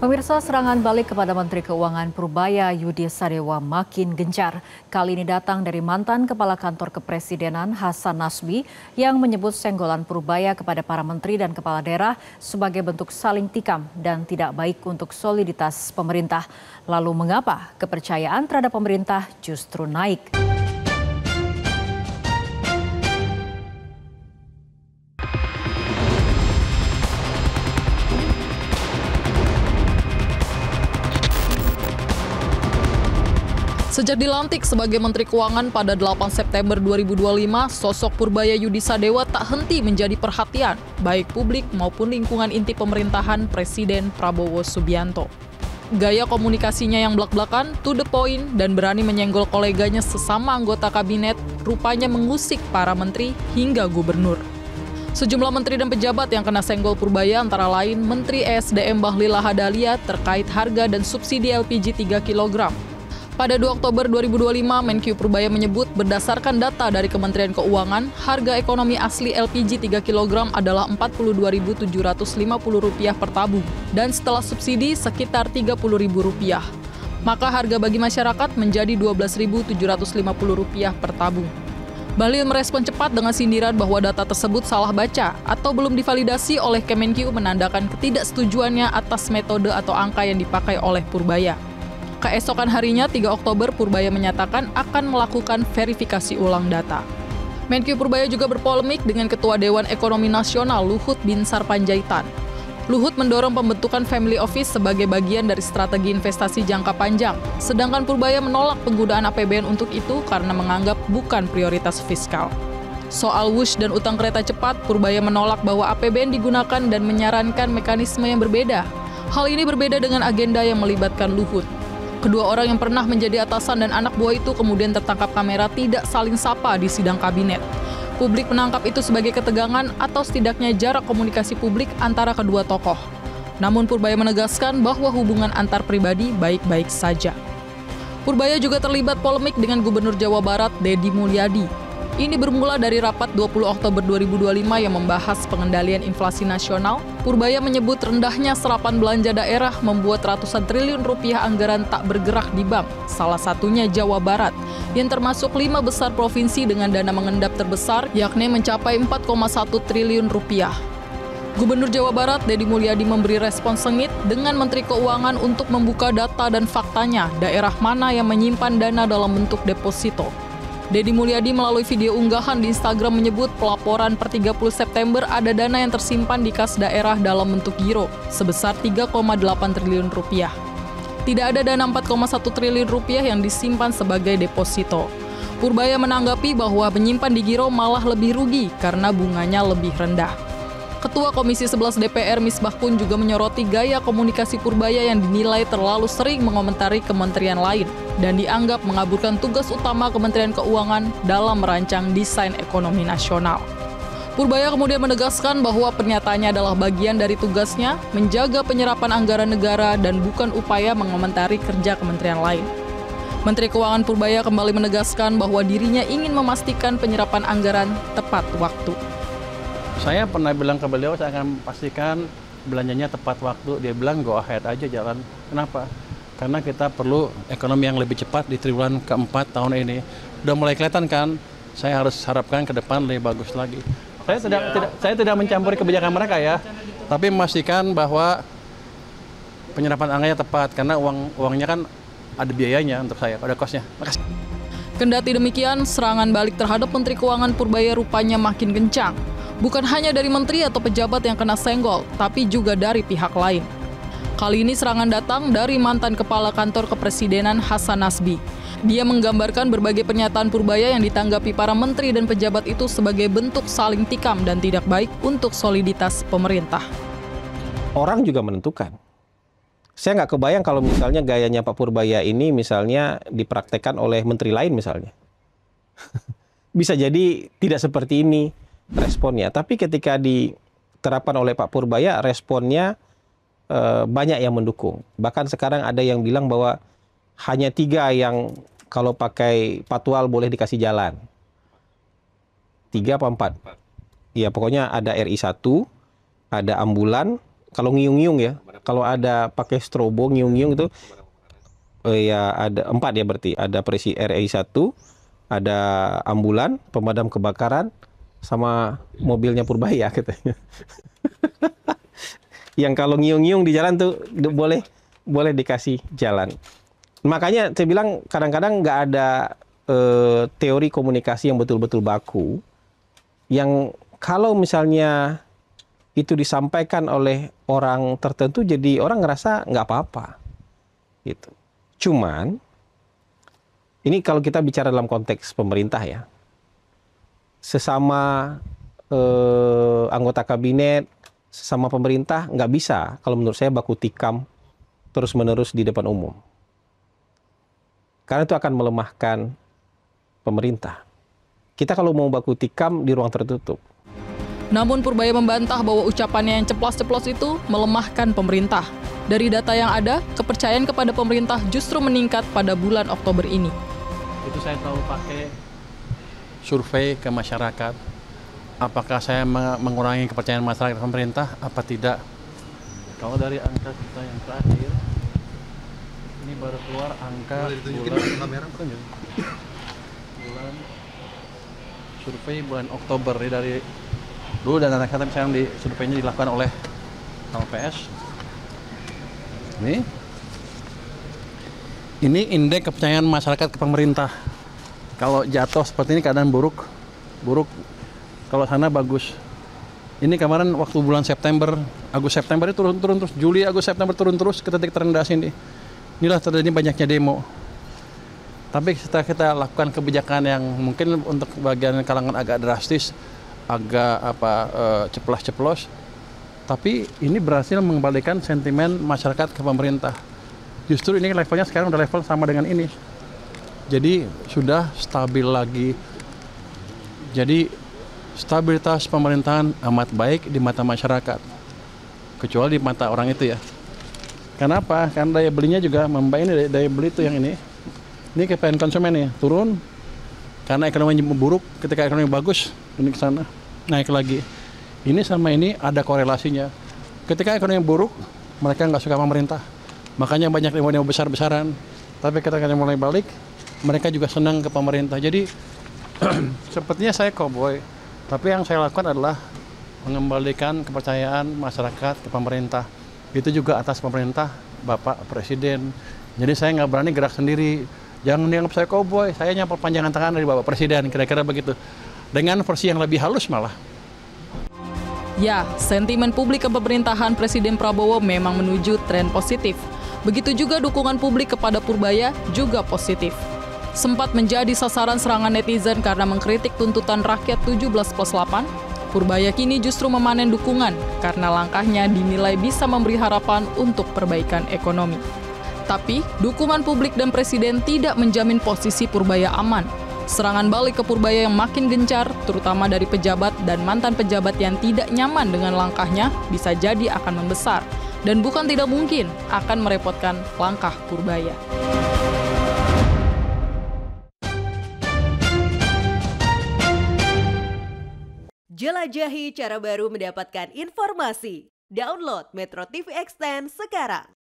Pemirsa, serangan balik kepada Menteri Keuangan Purbaya Yudi Sadewa makin gencar. Kali ini datang dari mantan Kepala Kantor Kepresidenan Hasan Nasbi yang menyebut senggolan Purbaya kepada para menteri dan kepala daerah sebagai bentuk saling tikam dan tidak baik untuk soliditas pemerintah. Lalu mengapa kepercayaan terhadap pemerintah justru naik? Sejak dilantik sebagai Menteri Keuangan pada 8 September 2025, sosok Purbaya Yudi Sadewa tak henti menjadi perhatian, baik publik maupun lingkungan inti pemerintahan Presiden Prabowo Subianto. Gaya komunikasinya yang blak-blakan, to the point, dan berani menyenggol koleganya sesama anggota kabinet, rupanya mengusik para menteri hingga gubernur. Sejumlah menteri dan pejabat yang kena senggol Purbaya antara lain Menteri ESDM Bahlil Lahadalia terkait harga dan subsidi LPG 3 kg. Pada 2 Oktober 2025, Menkyu Purbaya menyebut berdasarkan data dari Kementerian Keuangan, harga ekonomi asli LPG 3 kg adalah Rp42.750 per tabung dan setelah subsidi sekitar Rp30.000. Maka harga bagi masyarakat menjadi Rp12.750 per tabung. Bahlil merespon cepat dengan sindiran bahwa data tersebut salah baca atau belum divalidasi oleh Kemenkyu, menandakan ketidaksetujuannya atas metode atau angka yang dipakai oleh Purbaya. Keesokan harinya, 3 Oktober, Purbaya menyatakan akan melakukan verifikasi ulang data. Menkyu Purbaya juga berpolemik dengan Ketua Dewan Ekonomi Nasional Luhut Binsar Panjaitan. Luhut mendorong pembentukan Family Office sebagai bagian dari strategi investasi jangka panjang, sedangkan Purbaya menolak penggunaan APBN untuk itu karena menganggap bukan prioritas fiskal. Soal wush dan utang kereta cepat, Purbaya menolak bahwa APBN digunakan dan menyarankan mekanisme yang berbeda. Hal ini berbeda dengan agenda yang melibatkan Luhut. Kedua orang yang pernah menjadi atasan dan anak buah itu kemudian tertangkap kamera tidak saling sapa di sidang kabinet. Publik menangkap itu sebagai ketegangan atau setidaknya jarak komunikasi publik antara kedua tokoh. Namun Purbaya menegaskan bahwa hubungan antar pribadi baik-baik saja. Purbaya juga terlibat polemik dengan Gubernur Jawa Barat Deddy Mulyadi. Ini bermula dari rapat 20 Oktober 2025 yang membahas pengendalian inflasi nasional. Purbaya menyebut rendahnya serapan belanja daerah membuat ratusan triliun rupiah anggaran tak bergerak di bank, salah satunya Jawa Barat, yang termasuk 5 besar provinsi dengan dana mengendap terbesar, yakni mencapai 4,1 triliun rupiah. Gubernur Jawa Barat Deddy Mulyadi memberi respon sengit dengan Menteri Keuangan untuk membuka data dan faktanya daerah mana yang menyimpan dana dalam bentuk deposito. Deddy Mulyadi melalui video unggahan di Instagram menyebut pelaporan per 30 September ada dana yang tersimpan di kas daerah dalam bentuk giro sebesar 3,8 triliun rupiah. Tidak ada dana 4,1 triliun rupiah yang disimpan sebagai deposito. Purbaya menanggapi bahwa menyimpan di giro malah lebih rugi karena bunganya lebih rendah. Ketua Komisi 11 DPR Misbahkun juga menyoroti gaya komunikasi Purbaya yang dinilai terlalu sering mengomentari kementerian lain dan dianggap mengaburkan tugas utama Kementerian Keuangan dalam merancang desain ekonomi nasional. Purbaya kemudian menegaskan bahwa pernyataannya adalah bagian dari tugasnya menjaga penyerapan anggaran negara dan bukan upaya mengomentari kerja kementerian lain. Menteri Keuangan Purbaya kembali menegaskan bahwa dirinya ingin memastikan penyerapan anggaran tepat waktu. Saya pernah bilang ke beliau, saya akan pastikan belanjanya tepat waktu. Dia bilang go ahead aja jalan. Kenapa? Karena kita perlu ekonomi yang lebih cepat di triwulan keempat tahun ini. Udah mulai kelihatan kan, saya harus harapkan ke depan lebih bagus lagi. Saya tidak mencampuri kebijakan mereka ya, tapi memastikan bahwa penyerapan anggarannya tepat, karena uangnya kan ada biayanya untuk saya, ada kosnya. Makasih. Kendati demikian, serangan balik terhadap Menteri Keuangan Purbaya rupanya makin kencang. Bukan hanya dari menteri atau pejabat yang kena senggol, tapi juga dari pihak lain. Kali ini serangan datang dari mantan Kepala Kantor Kepresidenan Hasan Nasbi. Dia menggambarkan berbagai pernyataan Purbaya yang ditanggapi para menteri dan pejabat itu sebagai bentuk saling tikam dan tidak baik untuk soliditas pemerintah. Orang juga menentukan. Saya nggak kebayang kalau misalnya gayanya Pak Purbaya ini misalnya dipraktekkan oleh menteri lain misalnya. Bisa jadi tidak seperti ini responnya. Tapi ketika diterapkan oleh Pak Purbaya, responnya banyak yang mendukung. Bahkan sekarang ada yang bilang bahwa hanya 3 yang kalau pakai patwal boleh dikasih jalan. 3 apa 4? Ya pokoknya ada RI 1, ada ambulan, kalau ngiung-ngiung ya. Kalau ada pakai strobo, ngiung-ngiung itu, ya ada 4 ya berarti. Ada RI 1, ada ambulan, pemadam kebakaran, sama mobilnya Purbaya katanya. Yang kalau ngiung-ngiung di jalan tuh boleh dikasih jalan. Makanya saya bilang kadang-kadang nggak ada teori komunikasi yang betul-betul baku. Yang kalau misalnya itu disampaikan oleh orang tertentu, jadi orang ngerasa nggak apa-apa. Gitu. Cuman, ini kalau kita bicara dalam konteks pemerintah ya, sesama anggota kabinet, sesama pemerintah, nggak bisa kalau menurut saya baku tikam terus-menerus di depan umum. Karena itu akan melemahkan pemerintah. Kita kalau mau baku tikam di ruang tertutup. Namun Purbaya membantah bahwa ucapannya yang ceplos-ceplos itu melemahkan pemerintah. Dari data yang ada, kepercayaan kepada pemerintah justru meningkat pada bulan Oktober ini. Itu saya tahu pakai survei ke masyarakat. Apakah saya mengurangi kepercayaan masyarakat pemerintah, apa tidak? Kalau dari angka kita yang terakhir, ini baru keluar angka bulan survei bulan Oktober dari dulu, dan data kata misalnya di surveinya dilakukan oleh LPS. Ini indeks kepercayaan masyarakat ke pemerintah. Kalau jatuh seperti ini keadaan buruk. Kalau sana bagus. Ini kemarin waktu bulan September, Agustus September itu turun terus, Juli, Agustus September turun terus ke titik terendah sini. Inilah terjadi banyaknya demo. Tapi setelah kita lakukan kebijakan yang mungkin untuk bagian kalangan agak drastis, agak ceplos-ceplos, tapi ini berhasil mengembalikan sentimen masyarakat ke pemerintah. Justru ini levelnya sekarang udah level sama dengan ini. Jadi sudah stabil lagi. Jadi stabilitas pemerintahan amat baik di mata masyarakat. Kecuali di mata orang itu ya. Kenapa? Karena daya belinya juga membaik. Ini daya beli itu yang ini. Ini kepengen konsumen nih, turun. Karena ekonomi buruk, ketika ekonomi bagus, ini ke sana, naik lagi. Ini sama ini ada korelasinya. Ketika ekonomi buruk, mereka nggak suka pemerintah. Makanya banyak demo besar-besaran. Tapi ketika mulai balik, mereka juga senang ke pemerintah. Jadi sepertinya saya cowboy. Tapi yang saya lakukan adalah mengembalikan kepercayaan masyarakat ke pemerintah. Itu juga atas pemerintah Bapak Presiden. Jadi saya nggak berani gerak sendiri. Jangan dianggap saya cowboy, saya hanya perpanjangan tangan dari Bapak Presiden, kira-kira begitu. Dengan versi yang lebih halus malah. Ya, sentimen publik ke pemerintahan Presiden Prabowo memang menuju tren positif. Begitu juga dukungan publik kepada Purbaya juga positif. Sempat menjadi sasaran serangan netizen karena mengkritik tuntutan rakyat 17+8, Purbaya kini justru memanen dukungan karena langkahnya dinilai bisa memberi harapan untuk perbaikan ekonomi. Tapi, dukungan publik dan Presiden tidak menjamin posisi Purbaya aman. Serangan balik ke Purbaya yang makin gencar, terutama dari pejabat dan mantan pejabat yang tidak nyaman dengan langkahnya, bisa jadi akan membesar. Dan bukan tidak mungkin akan merepotkan langkah Purbaya. Jelajahi cara baru mendapatkan informasi. Download Metro TV Extend sekarang.